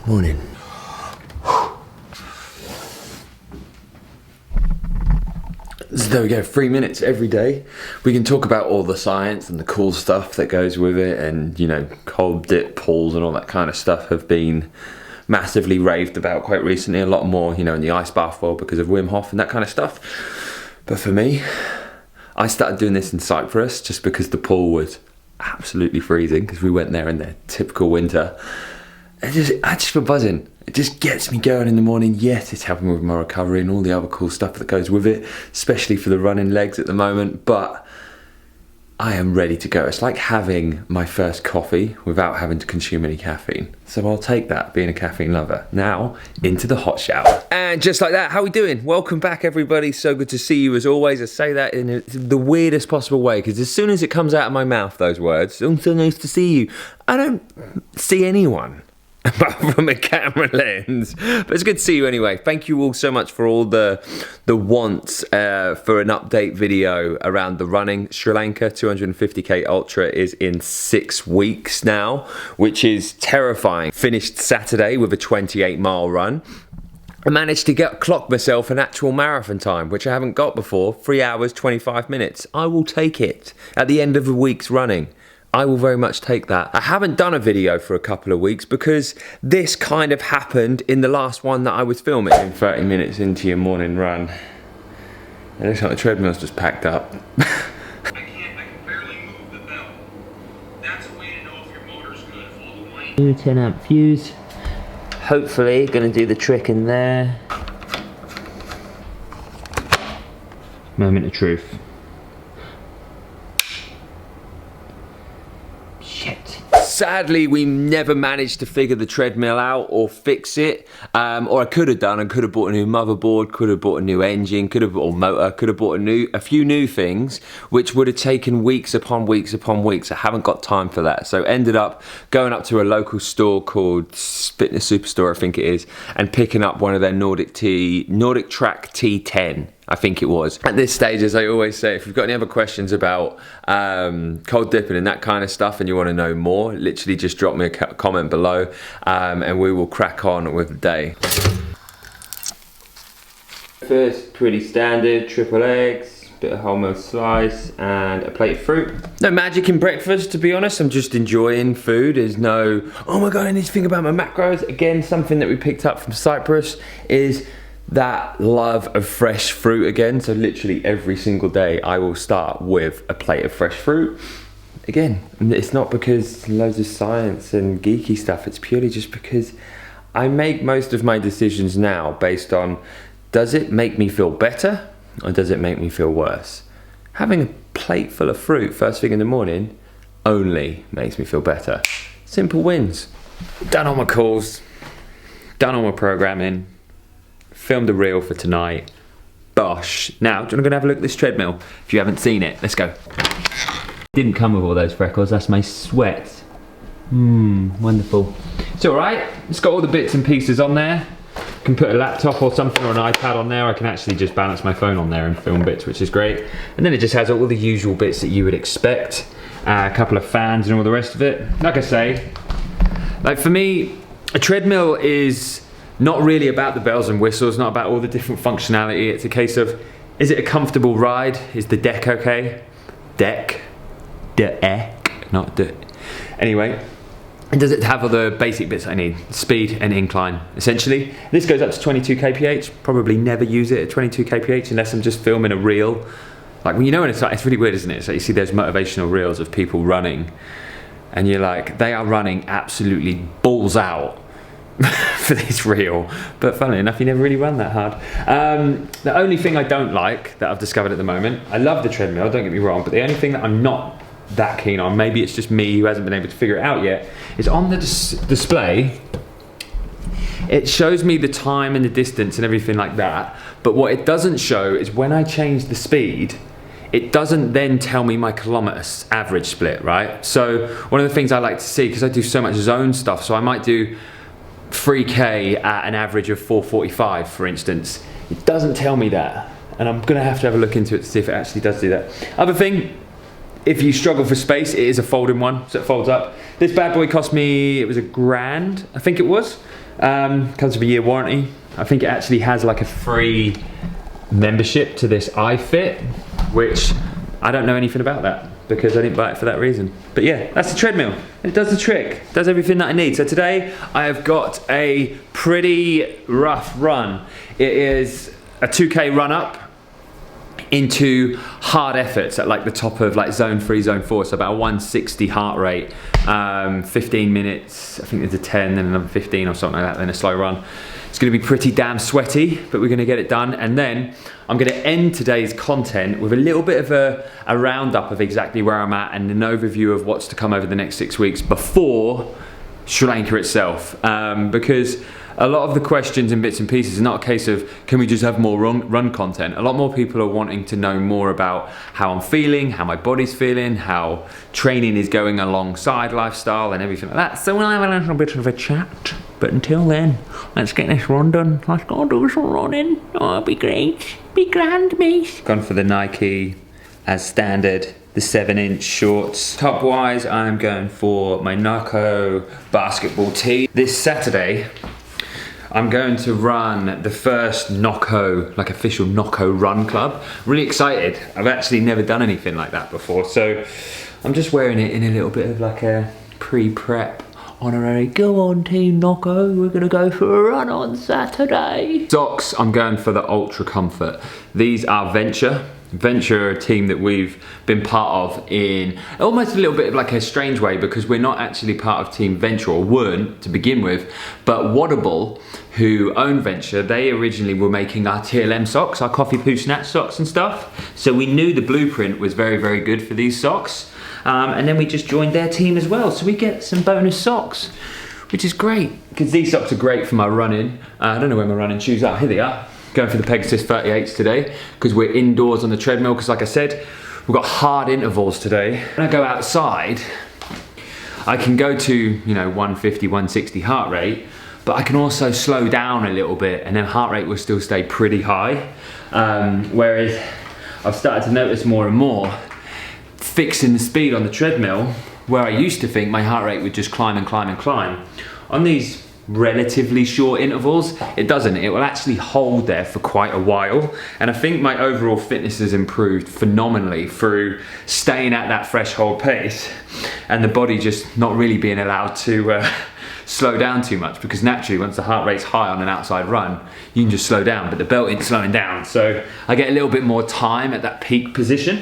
Morning. So there we go, 3 minutes every day. We can talk about all the science and the cool stuff that goes with it, and you know, cold dip pools and all that kind of stuff have been massively raved about quite recently. A lot more, you know, in the ice bath world because of Wim Hof and that kind of stuff. But for me, I started doing this in Cyprus just because the pool was absolutely freezing, because we went there in the typical winter. I just feel buzzing. It just gets me going in the morning. Yes, it's helping with my recovery and all the other cool stuff that goes with it, especially for the running legs at the moment, but I am ready to go. It's like having my first coffee without having to consume any caffeine. So I'll take that, being a caffeine lover. Now, into the hot shower. And just like that, how are we doing? Welcome back, everybody. So good to see you as always. I say that in the weirdest possible way, because as soon as it comes out of my mouth, those words, "Oh, so nice to see you," I don't see anyone apart from a camera lens. But it's good to see you anyway. Thank you all so much for all the wants for an update video around the running. Sri Lanka 250k Ultra is in 6 weeks now, which is terrifying. Finished Saturday with a 28-mile run. I managed to clock myself an actual marathon time, which I haven't got before, 3 hours, 25 minutes. I will take it at the end of a week's running. I will very much take that. I haven't done a video for a couple of weeks because this kind of happened in the last one that I was filming. 30 minutes into your morning run. It looks like the treadmill's just packed up. I can barely move the belt. That's a way to know if your motor's good, if all the weight. New 10 amp fuse. Hopefully gonna do the trick in there. Moment of truth. Sadly, we never managed to figure the treadmill out or fix it. Or I could have done. I could have bought a new motherboard, could have bought a new engine, could have bought a motor, could have bought a few new things, which would have taken weeks upon weeks upon weeks. I haven't got time for that. So ended up going up to a local store called Fitness Superstore, I think it is, and picking up one of their Nordic Track T10. I think it was. At this stage, as I always say, if you've got any other questions about cold dipping and that kind of stuff and you want to know more, literally just drop me a comment below and we will crack on with the day. First, pretty standard, triple eggs, bit of wholemeal slice and a plate of fruit. No magic in breakfast, to be honest. I'm just enjoying food. There's no, oh my God, I need to think about my macros. Again, something that we picked up from Cyprus is that love of fresh fruit again. So literally every single day I will start with a plate of fresh fruit. Again, it's not because loads of science and geeky stuff, it's purely just because I make most of my decisions now based on, does it make me feel better or does it make me feel worse? Having a plate full of fruit first thing in the morning only makes me feel better. Simple wins. Done all my calls, done all my programming, filmed a reel for tonight. Bosh. Now, I'm gonna have a look at this treadmill. If you haven't seen it, let's go. Didn't come with all those freckles, that's my sweat. Wonderful. It's all right. It's got all the bits and pieces on there. I can put a laptop or something or an iPad on there. I can actually just balance my phone on there and film bits, which is great. And then it just has all the usual bits that you would expect. A couple of fans and all the rest of it. Like I say, like for me, a treadmill is not really about the bells and whistles, not about all the different functionality. It's a case of, is it a comfortable ride? Is the deck okay? Deck, not the. Anyway, and does it have all the basic bits I need? Speed and incline, essentially. This goes up to 22 kph. Probably never use it at 22 kph unless I'm just filming a reel. Like, when you know when it's like, it's really weird, isn't it? So you see those motivational reels of people running, and you're like, they are running absolutely balls out for this reel, but funnily enough, you never really run that hard. The only thing I don't like that I've discovered at the moment, I love the treadmill, don't get me wrong, but the only thing that I'm not that keen on, maybe it's just me who hasn't been able to figure it out yet, is on the display, it shows me the time and the distance and everything like that, but what it doesn't show is when I change the speed, it doesn't then tell me my kilometers average split, right? So one of the things I like to see, because I do so much zone stuff, so I might do 3k at an average of 4:45, for instance. It doesn't tell me that, and I'm gonna have to have a look into it to see if it actually does do that. Other thing, if you struggle for space, it is a folding one, so it folds up. This bad boy cost me, it was £1,000, I think it was. Comes with a year warranty. I think it actually has like a free membership to this iFit, which I don't know anything about that because I didn't buy it for that reason. But yeah, that's the treadmill. It does the trick, does everything that I need. So today I have got a pretty rough run. It is a 2K run up into hard efforts at like the top of like zone 3, zone 4, so about a 160 heart rate, 15 minutes, I think there's a 10, then another 15 or something like that, then a slow run. It's going to be pretty damn sweaty, but we're going to get it done. And then I'm going to end today's content with a little bit of a roundup of exactly where I'm at and an overview of what's to come over the next 6 weeks before Sri Lanka itself, because a lot of the questions and bits and pieces is not a case of can we just have more run content. A lot more people are wanting to know more about how I'm feeling, how my body's feeling, how training is going alongside lifestyle and everything like that. So we'll have a little bit of a chat. But until then, let's get this run done. Let's go do some running. Oh, it'll be great. Be grand, mate. Gone for the Nike as standard, the 7-inch shorts. Top wise, I'm going for my Narco basketball tee. This Saturday, I'm going to run the first Nocco, like official Nocco run club. Really excited. I've actually never done anything like that before, so I'm just wearing it in a little bit of like a pre-prep honorary. Go on Team Nocco, we're gonna go for a run on Saturday. Socks, I'm going for the Ultra Comfort. These are Venture. Venture are a team that we've been part of in almost a little bit of like a strange way, because we're not actually part of Team Venture, or weren't to begin with, but Waddable, who own Venture, they originally were making our TLM socks, our coffee poo snatch socks and stuff. So we knew the blueprint was very, very good for these socks. And then we just joined their team as well. So we get some bonus socks, which is great, because these socks are great for my running. I don't know where my running shoes are, here they are. Going for the Pegasus 38s today, because we're indoors on the treadmill, because like I said, we've got hard intervals today. When I go outside, I can go to, you know, 150, 160 heart rate, but I can also slow down a little bit and then heart rate will still stay pretty high. Whereas I've started to notice more and more fixing the speed on the treadmill, where I used to think my heart rate would just climb and climb and climb. On these relatively short intervals, it doesn't. It will actually hold there for quite a while, and I think my overall fitness has improved phenomenally through staying at that threshold pace and the body just not really being allowed to slow down too much, because naturally once the heart rate's high on an outside run you can just slow down, but the belt ain't slowing down, so I get a little bit more time at that peak position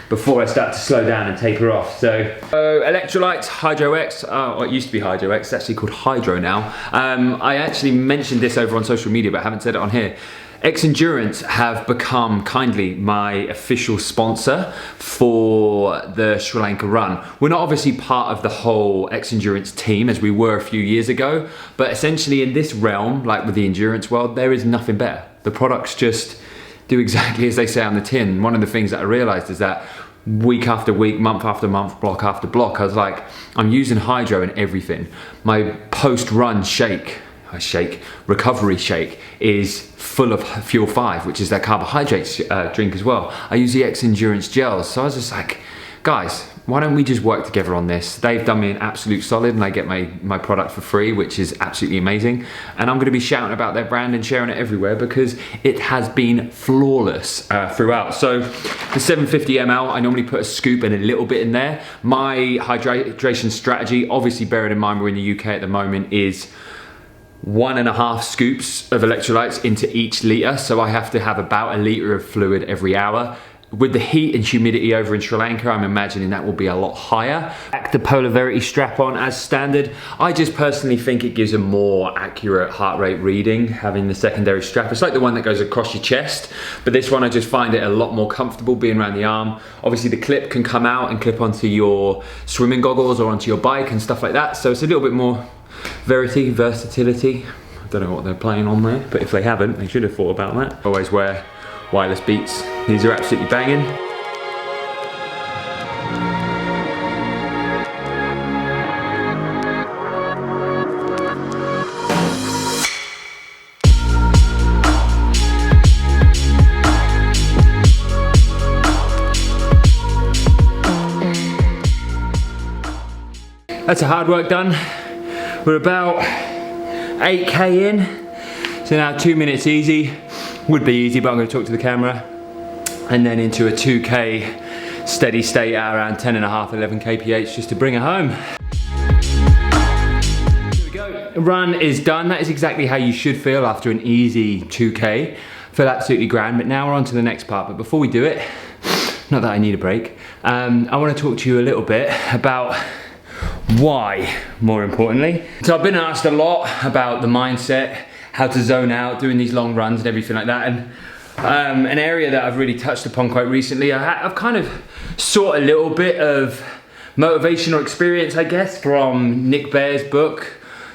before I start to slow down and taper off. So electrolytes, Hydro X, well, it used to be Hydro X, it's actually called Hydro now. I actually mentioned this over on social media, but I haven't said it on here. X Endurance have become kindly my official sponsor for the Sri Lanka run. We're not obviously part of the whole X Endurance team as we were a few years ago, but essentially in this realm, like with the endurance world, there is nothing better. The products just do exactly as they say on the tin. One of the things that I realized is that week after week, month after month, block after block, I was like, I'm using Hydro in everything. My post-run recovery shake is full of Fuel 5, which is their carbohydrates drink as well. I use the X Endurance gels. So I was just like, guys, why don't we just work together on this? They've done me an absolute solid and I get my product for free, which is absolutely amazing. And I'm gonna be shouting about their brand and sharing it everywhere because it has been flawless throughout. So the 750 ml, I normally put a scoop and a little bit in there. My hydration strategy, obviously bearing in mind we're in the UK at the moment, is 1.5 scoops of electrolytes into each litre. So I have to have about a litre of fluid every hour. With the heat and humidity over in Sri Lanka, I'm imagining that will be a lot higher. Back the Polar Verity strap on as standard. I just personally think it gives a more accurate heart rate reading, having the secondary strap. It's like the one that goes across your chest, but this one I just find it a lot more comfortable being around the arm. Obviously the clip can come out and clip onto your swimming goggles or onto your bike and stuff like that, so it's a little bit more versatility. I don't know what they're playing on there, but if they haven't, they should have thought about that. Always wear wireless Beats. These are absolutely banging. That's a hard work done. We're about 8K in. So now 2 minutes easy. Would be easy, but I'm going to talk to the camera. And then into a 2K steady state at around 10.5, 11 kph just to bring it home. Here we go. Run is done. That is exactly how you should feel after an easy 2K. Feel absolutely grand, but now we're on to the next part. But before we do it, not that I need a break, I want to talk to you a little bit about why, more importantly. So I've been asked a lot about the mindset, how to zone out, doing these long runs and everything like that. And an area that I've really touched upon quite recently, I've kind of sought a little bit of motivational experience, I guess, from Nick Bare's book,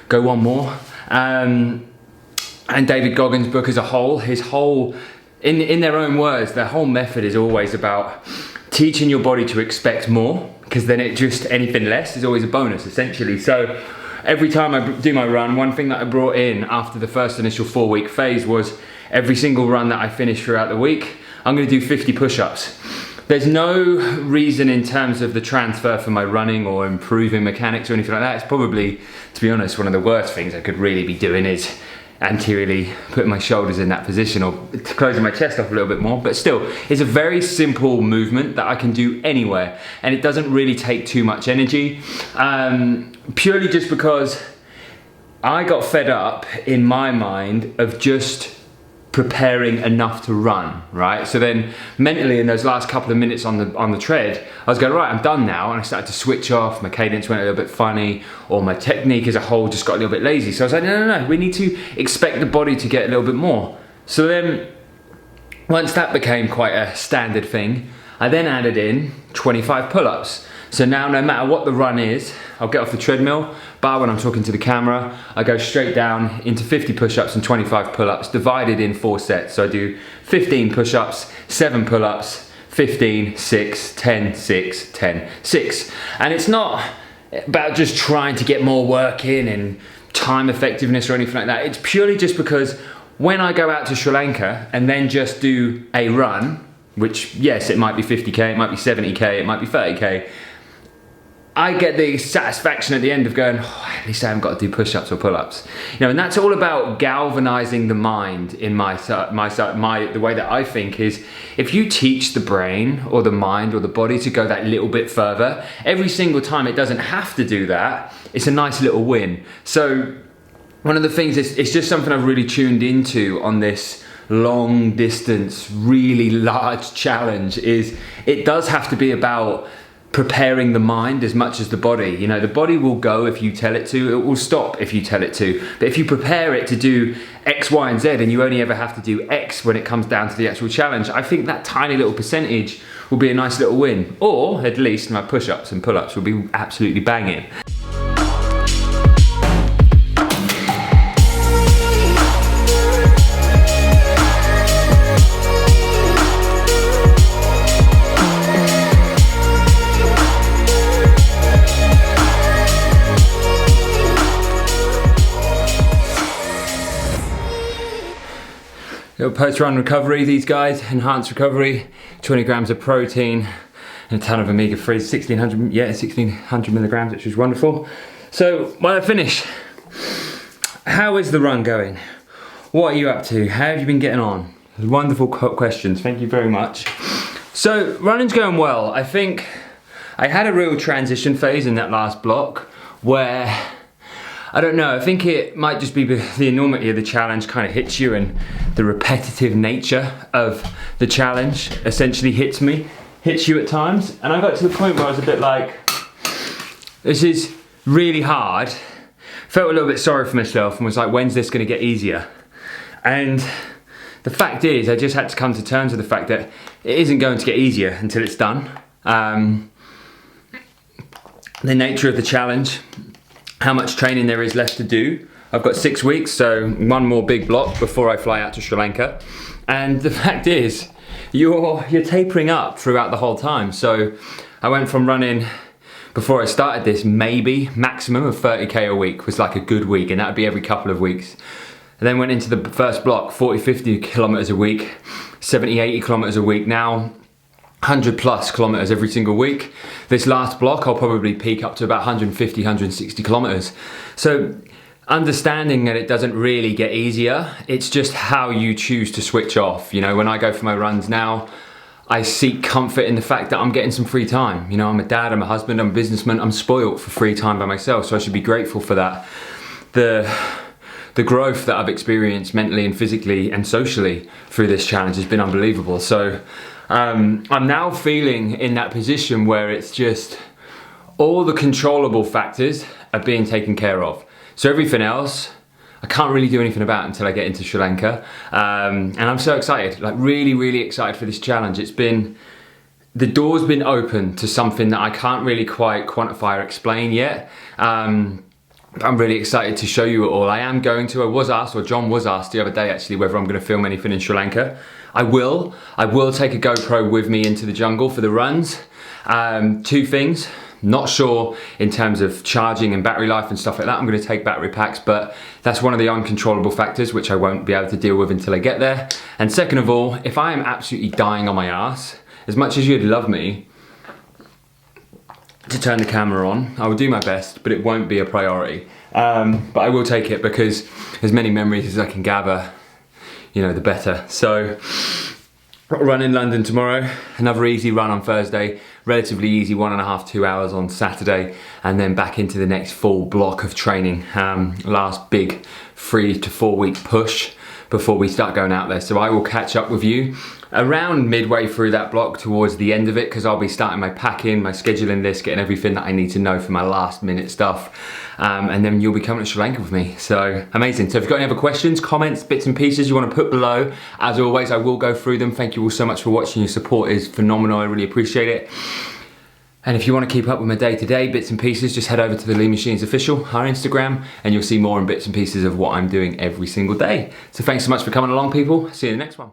Go One More. And David Goggins' book as a whole. His whole, in their own words, their whole method is always about teaching your body to expect more, because then it just, anything less is always a bonus, essentially. So every time I do my run, one thing that I brought in after the first initial 4-week phase was every single run that I finish throughout the week, I'm gonna do 50 push-ups. There's no reason in terms of the transfer for my running or improving mechanics or anything like that. It's probably, to be honest, one of the worst things I could really be doing is anteriorly putting my shoulders in that position or closing my chest off a little bit more, but still, it's a very simple movement that I can do anywhere, and it doesn't really take too much energy, purely just because I got fed up in my mind of just preparing enough to run, right? So then mentally in those last couple of minutes on the tread, I was going, right, I'm done now, and I started to switch off, my cadence went a little bit funny, or my technique as a whole just got a little bit lazy. So I was like, no, we need to expect the body to get a little bit more. So then, once that became quite a standard thing, I then added in 25 pull-ups. So now no matter what the run is, I'll get off the treadmill, bar when I'm talking to the camera, I go straight down into 50 push-ups and 25 pull-ups, divided in 4 sets. So I do 15 push-ups, 7 pull-ups, 15, 6, 10, 6, 10, 6. And it's not about just trying to get more work in and time effectiveness or anything like that. It's purely just because when I go out to Sri Lanka and then just do a run, which yes, it might be 50K, it might be 70K, it might be 30K, I get the satisfaction at the end of going, oh, at least I haven't got to do push-ups or pull-ups. You know, and that's all about galvanizing the mind in the way that I think is, if you teach the brain or the mind or the body to go that little bit further, every single time it doesn't have to do that, it's a nice little win. So one of the things is, it's just something I've really tuned into on this long distance, really large challenge, is it does have to be about preparing the mind as much as the body. You know, the body will go if you tell it to, it will stop if you tell it to. But if you prepare it to do X, Y, and Z, and you only ever have to do X when it comes down to the actual challenge, I think that tiny little percentage will be a nice little win. Or at least my push-ups and pull-ups will be absolutely banging. Little post-run recovery, these guys, enhanced recovery, 20 grams of protein and a ton of omega-3s, 1600 milligrams, which was wonderful. So, when I finish, how is the run going? What are you up to? How have you been getting on? Wonderful questions, thank you very much. So, running's going well. I think I had a real transition phase in that last block where, I don't know, I think it might just be the enormity of the challenge kind of hits you, and the repetitive nature of the challenge essentially hits you at times. And I got to the point where I was a bit like, this is really hard. Felt a little bit sorry for myself and was like, when's this gonna get easier? And the fact is, I just had to come to terms with the fact that it isn't going to get easier until it's done. The nature of the challenge, how much training there is left to do. I've got 6 weeks, so one more big block before I fly out to Sri Lanka. And the fact is, you're tapering up throughout the whole time. So I went from running, before I started this, maybe maximum of 30K a week was like a good week, and that would be every couple of weeks. And then went into the first block, 40, 50 kilometers a week, 70, 80 kilometers a week. Now, 100 plus kilometers every single week. This last block, I'll probably peak up to about 150, 160 kilometers. So understanding that it doesn't really get easier. It's just how you choose to switch off. You know, when I go for my runs now, I seek comfort in the fact that I'm getting some free time. You know, I'm a dad, I'm a husband, I'm a businessman, I'm spoilt for free time by myself, so I should be grateful for that. The growth that I've experienced mentally and physically and socially through this challenge has been unbelievable. So I'm now feeling in that position where it's just all the controllable factors are being taken care of. So everything else, I can't really do anything about until I get into Sri Lanka. And I'm so excited, like really, really excited for this challenge. The door's been open to something that I can't really quite quantify or explain yet. I'm really excited to show you it all. I was asked, or John was asked the other day actually, whether I'm gonna film anything in Sri Lanka. I will take a GoPro with me into the jungle for the runs. Two things. Not sure in terms of charging and battery life and stuff like that. I'm going to take battery packs, but that's one of the uncontrollable factors which I won't be able to deal with until I get there. And second of all, if I am absolutely dying on my ass, as much as you'd love me to turn the camera on, I will do my best, but it won't be a priority. But I will take it because as many memories as I can gather, you know, the better. So, run in London tomorrow, another easy run on Thursday, relatively easy 1.5 to 2 hours on Saturday, and then back into the next full block of training. Last big 3 to 4 week push before we start going out there. So I will catch up with you around midway through that block towards the end of it, because I'll be starting my packing, my scheduling list, getting everything that I need to know for my last minute stuff. And then you'll be coming to Sri Lanka with me. So amazing. So if you've got any other questions, comments, bits and pieces you want to put below, as always, I will go through them. Thank you all so much for watching. Your support is phenomenal. I really appreciate it. And if you want to keep up with my day-to-day bits and pieces, just head over to TheLeanMachines Official, our Instagram, and you'll see more and bits and pieces of what I'm doing every single day. So thanks so much for coming along, people. See you in the next one.